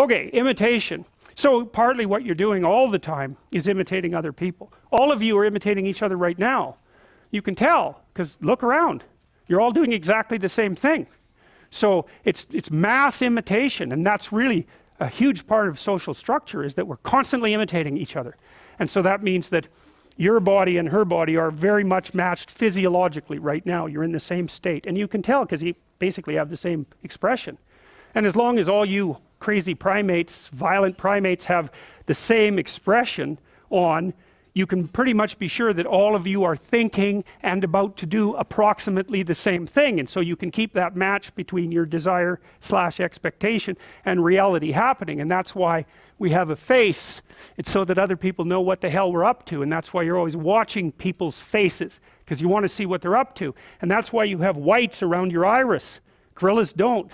Okay, imitation. So partly what you're doing all the time is imitating other people. All of you are imitating each other right now. You can tell, because look around. You're all doing exactly the same thing. So it's mass imitation, and that's really a huge part of social structure, is that we're constantly imitating each other. And so that means that your body and her body are very much matched physiologically right now. You're in the same state, and you can tell because you basically have the same expression. And as long as all you crazy primates, violent primates, have the same expression on, you can pretty much be sure that all of you are thinking and about to do approximately the same thing. And so you can keep that match between your desire / expectation and reality happening. And that's why we have a face. It's so that other people know what the hell we're up to. And that's why you're always watching people's faces, because you want to see what they're up to. And that's why you have whites around your iris. Gorillas don't.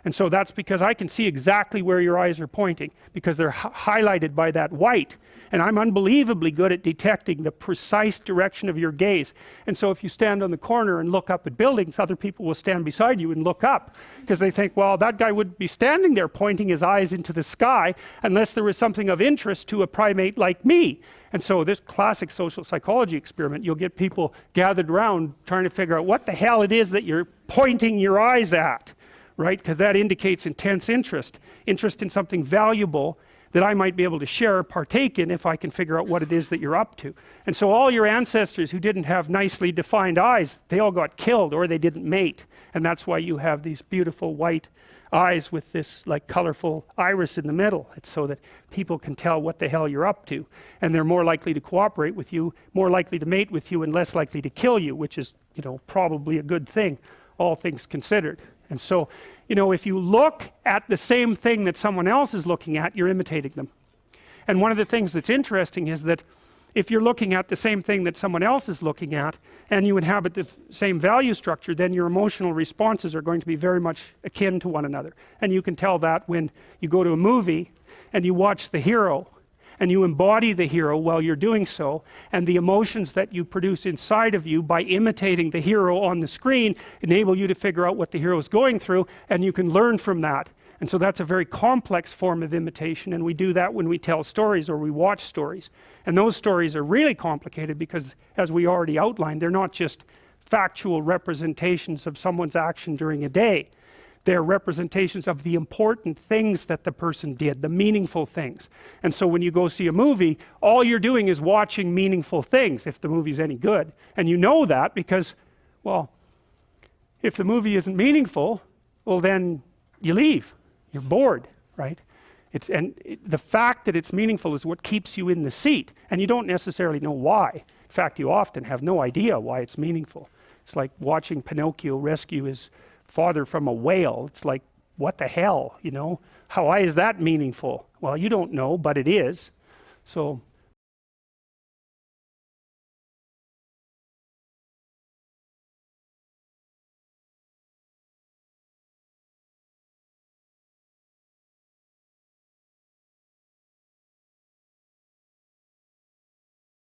And so that's because I can see exactly where your eyes are pointing, because they're highlighted by that white. And I'm unbelievably good at detecting the precise direction of your gaze. And so if you stand on the corner and look up at buildings, other people will stand beside you and look up, because they think, well, that guy wouldn't be standing there pointing his eyes into the sky unless there was something of interest to a primate like me. And so this classic social psychology experiment, you'll get people gathered around trying to figure out what the hell it is that you're pointing your eyes at. Right? Because that indicates intense interest in something valuable that I might be able to share or partake in if I can figure out what it is that you're up to. And so all your ancestors who didn't have nicely defined eyes, they all got killed or they didn't mate. And that's why you have these beautiful white eyes with this like colorful iris in the middle. It's so that people can tell what the hell you're up to. And they're more likely to cooperate with you, more likely to mate with you, and less likely to kill you, which is, you know, probably a good thing, all things considered. And so, you know, if you look at the same thing that someone else is looking at, you're imitating them. And one of the things that's interesting is that if you're looking at the same thing that someone else is looking at, and you inhabit the same value structure, then your emotional responses are going to be very much akin to one another. And you can tell that when you go to a movie and you watch the hero, and you embody the hero while you're doing so, and the emotions that you produce inside of you by imitating the hero on the screen enable you to figure out what the hero is going through, and you can learn from that. And so that's a very complex form of imitation, and we do that when we tell stories or we watch stories. And those stories are really complicated because, as we already outlined, they're not just factual representations of someone's action during a day. They're representations of the important things that the person did, the meaningful things. And so when you go see a movie, all you're doing is watching meaningful things, if the movie's any good. And you know that because, well, if the movie isn't meaningful, well then you leave. You're bored, right? The fact that it's meaningful is what keeps you in the seat. And you don't necessarily know why. In fact, you often have no idea why it's meaningful. It's like watching Pinocchio rescue his father from a whale. It's like, what the hell, you know? Why is that meaningful? Well, you don't know, but it is. So